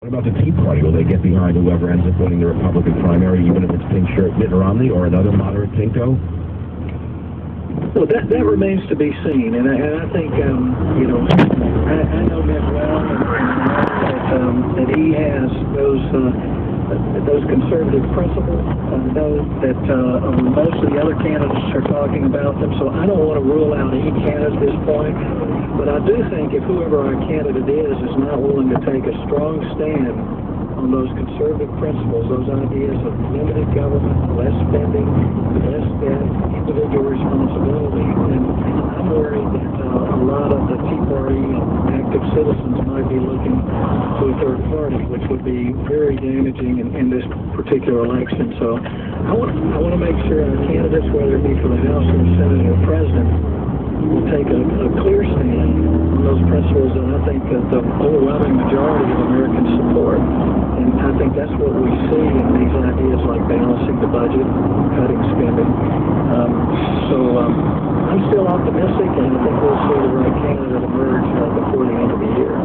What about the Tea Party? Will they get behind whoever ends up winning the Republican primary, even if it's pink shirt Mitt Romney or another moderate pinko? Well, that remains to be seen, and I think, you know, I know Mitt well, and that he has those conservative principles. I know that most of the other candidates are talking about them, so I don't want to rule out any candidate at this point. But I do think if whoever our candidate is not willing to take a strong stand on those conservative principles, those ideas of limited government, less spending, less debt, individual responsibility, and I'm worried that a lot of the Tea Party and active citizens might be looking to a third party, which would be very damaging in this particular election. So I want to make sure our candidates, whether it be for the House or the Senate or the President, will take a clear stand on those principles that I think that the overwhelming majority of Americans support. And I think that's what we see in these ideas like balancing the budget, cutting spending. I'm still optimistic, and I think we'll see the right candidate emerge before the end of the year.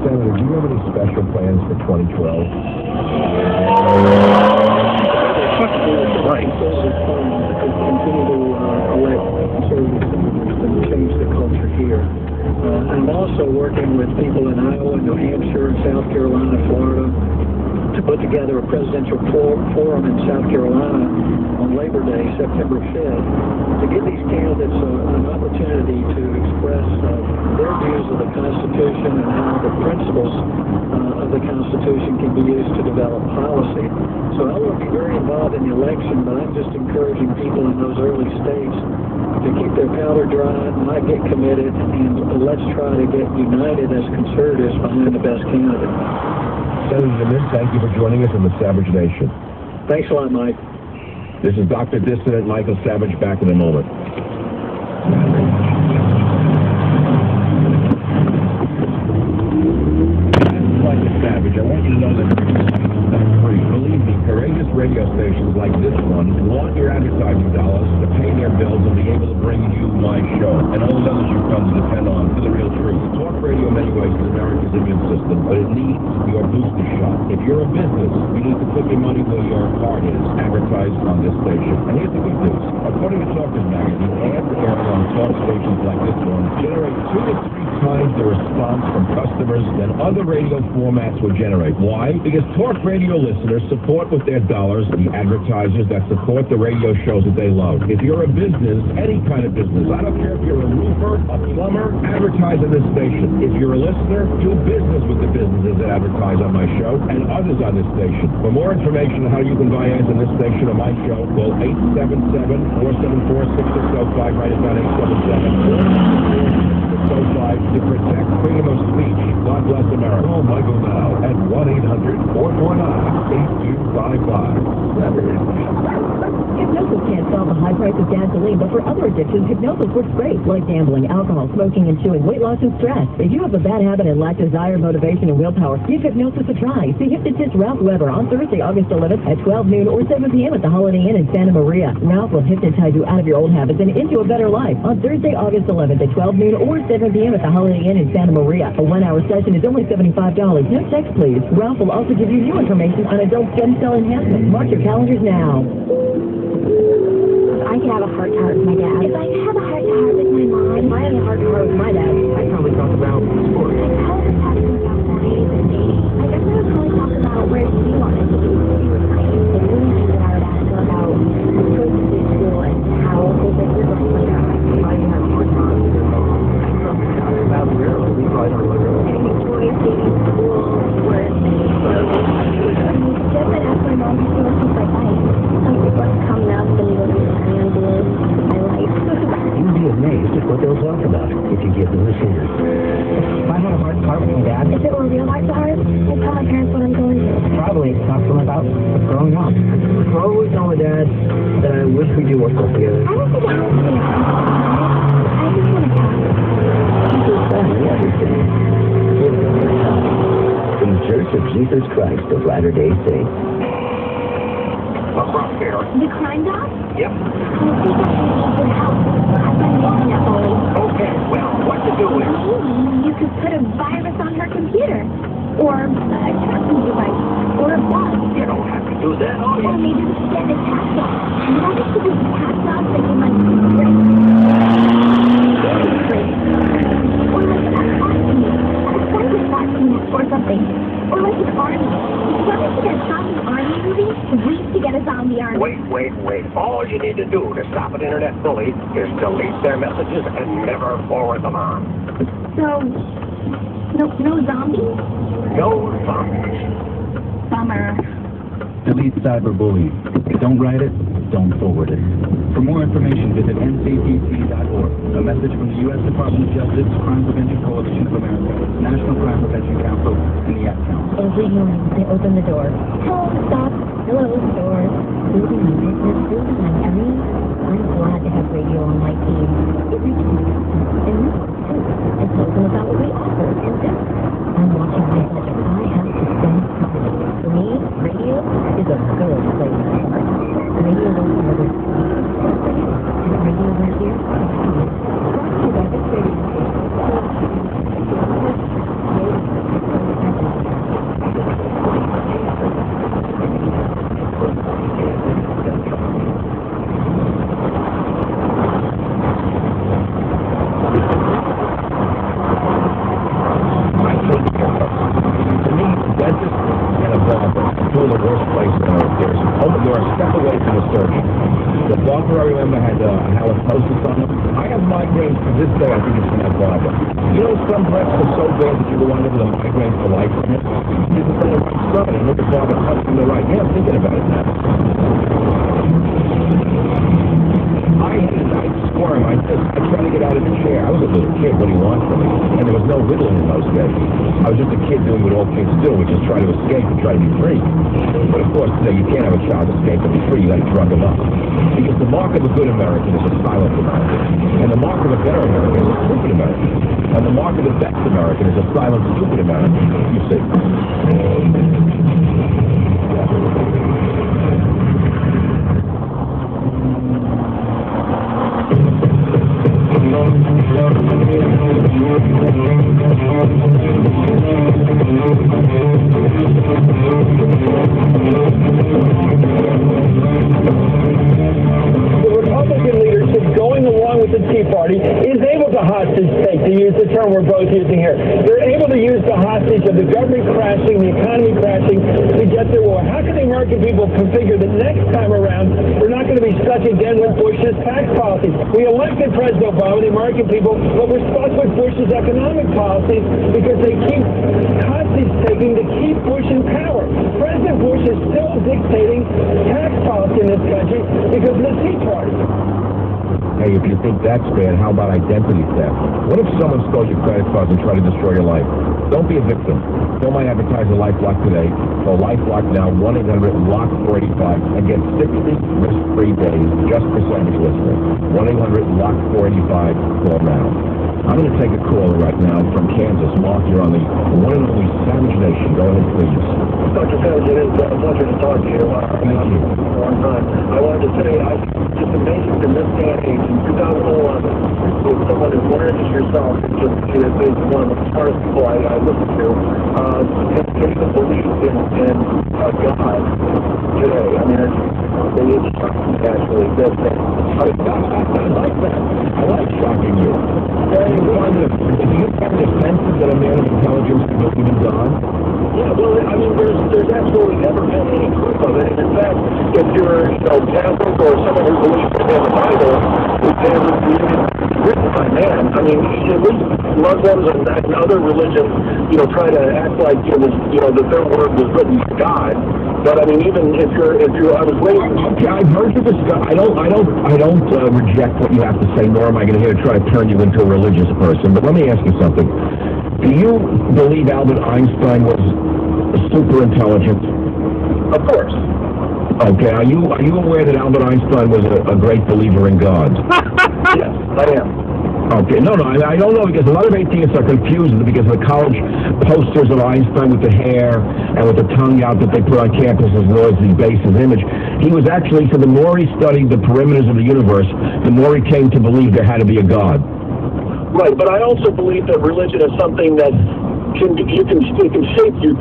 Senator, do you have any special plans for 2012? Right. Continue to elect conservatives and change the culture here. I'm also working with people in Iowa, New Hampshire, South Carolina, Florida, to put together a presidential forum in South Carolina on Labor Day, September 5th, to give these candidates an opportunity to express their views of the Constitution and how the principles of the Constitution can be used to develop policy. So I want to be very involved in the election, but I'm just encouraging people in those early states to keep their powder dry, not get committed, and let's try to get united as conservatives behind the best candidate. Senator DeMint, thank you for joining us in the Savage Nation. Thanks a lot, Mike. This is Dr. Dissident Michael Savage, back in a moment. Michael Savage, I want you to know that that's free. Believe me, courageous radio stations like this one want your advertising dollars to pay their bills and be able to bring you my show and all the others you've come to depend on for the real truth. Talk radio in many ways is America's immune system, but it needs your booster shot. If you're a business, you need to put your money where your heart is. Advertise on this station. And here's the good news. According to Talkers Magazine, ads aired on talk stations like this one generate 2 to 3 times the response from customers than other radio formats would generate. Why? Because talk radio listeners support with their dollars the advertisers that support the radio shows that they love. If you're a business, any kind of business, I don't care if you're a roofer, a plumber, advertise on this station. If you're a listener, do business with the businesses that advertise on my show and others on this station. For more information on how you can buy ads on this station or my show, call 877-474-6605. Write it down, 877-474-6605 to protect freedom of speech. God bless America. Call Michael now at 1-800-449-8255. Hypnosis can't solve the high price of gasoline, but for other addictions, hypnosis works great, like gambling, alcohol, smoking, and chewing, weight loss, and stress. If you have a bad habit and lack desire, motivation, and willpower, give hypnosis a try. See hypnotist Ralph Weber on Thursday, August 11th at 12 noon or 7 p.m. at the Holiday Inn in Santa Maria. Ralph will hypnotize you out of your old habits and into a better life on Thursday, August 11th at 12 noon or 7 p.m. at the Holiday Inn in Santa Maria. A 1-hour session is only $75. No text, please. Ralph will also give you new information on adult stem cell enhancement. Mark your calendars now. I can have a heart-to-heart with my dad. If I have a heart-to-heart with my mom, if I have a heart-to-heart with my dad, I'd probably talk about sports. I was talking about science and dating. I guess I would probably talk about where he wanted to be when he was science. And really that I would ask him about choices in school and how his things were going later on. I have more time to talk about rarely. We probably don't look at it. Any choice, dating, school, work, just that ask my mom if she wants to play science. Something was coming up and he was expanding my life. You'd be amazed at what they'll talk about if you give them a chance. If I had a heart-to-heart with my dad, If it were a real heart-to-heart, I'd tell my parents what I'm going through. probably talk to them about growing up. I always tell my dad that I wish we do work together. I don't think it has to be a heart-to-heart. I just want to talk. People's family, everything. From the Church of Jesus Christ of Latter-day Saints. What's wrong here? The crime dog? Yep. I think that would be good help. I've been using it lately. Okay, well, what to do is... Maybe you could put a virus on her computer. or a tracking device, or a bus. You don't have to do that, oh, Or maybe the standard tax law. And what if it was tax laws that you might be or like a private vaccine or something. Or like an army. What if that zombie army movie used to get a zombie army? Wait. All you need to do to stop an internet bully is delete their messages and never forward them on. So, no zombies? No zombies. Bummer. Delete cyberbullying. Don't write it, don't forward it. For more information, visit ncpc.org. A message from the U.S. Department of Justice, Crime Prevention Coalition of America, National Crime Prevention Council, and the Ad Council. Every morning, I open the door. Hello, stop. Hello, door. Building my business, building my dream. I'm glad to have radio on my team. It reaches my customers and new ones, too, and tells them about what we offer and do. I'm watching my budget. I have to spend money. For me, radio is a good place to start. Radio won't never and radio right here. Brought to you by this radio Two of the worst places on earth. You're a step away from the surgeon. The barber, I remember, had halitosis on them. I have migraines to this day. I think it's from that barber. You know, some breaths are so bad that you go under with a migraine for life from it. You just on the right side and look at barber touching the right. Yeah, I'm thinking about it now. I'd squirm. I'd try to get out of the chair. I was a little kid. What do you want from me? And there was no whittling in those days. I was just a kid doing what all kids do, which is try to escape and try to be free. But of course, today you can't have a child escape and be free. You got to drug him up. Because the mark of a good American is a silent American. And the mark of a better American is a stupid American. And the mark of the best American is a silent, stupid American. You see. Is able to hostage take, to use the term we're both using here. They're able to use the hostage of the government crashing, the economy crashing, to get their war. How can the American people configure that next time around we're not going to be stuck again with Bush's tax policies? We elected President Obama, the American people, but we're stuck with Bush's economic policies because they keep hostage taking to keep Bush in power. President Bush is still dictating tax policy in this country because of the Tea Party. Hey, if you think that's bad, how about identity theft? What if someone stole your credit cards and tried to destroy your life? Don't be a victim. Call my advertiser LifeLock today. Call LifeLock now, 1-800-LOCK-485, and get 60 risk-free days just for Savage listeners. 1-800-LOCK-485. Call now. I'm going to take a caller right now from Kansas. Mark, you're on the one and only Savage Nation. Go ahead, please. Dr. Savage, it is a pleasure to talk to you. Thank you. A long time. I wanted to say, it's just amazing in this day and age, in 2011, with someone as learned as yourself, is one of the smartest people I listen to, can even believe in God today. I mean, it's shocking, actually. I like that. I like shocking you. Do you find it offensive that a man of intelligence can believe in God? Yeah, well, I mean, there's absolutely never been any proof of it. And in fact, if you're, Catholic or someone who believes in the Bible, it's written by man. I mean, at least Muslims and other religions, try to act like that their word was written by God. But I mean, even if you're, I was waiting. Okay, I've heard you discuss. I don't reject what you have to say, nor am I going to try to turn you into a religious person. But let me ask you something. Do you believe Albert Einstein was super intelligent? Of course. Okay. Are you aware that Albert Einstein was a great believer in God? Yes, I am. Okay, no, I don't know, because a lot of atheists are confused because of the college posters of Einstein with the hair and with the tongue out that they put on campus as well as the base his image. He was actually, so the more he studied the perimeters of the universe, the more he came to believe there had to be a God. Right, but I also believe that religion is something that you can shape throughout your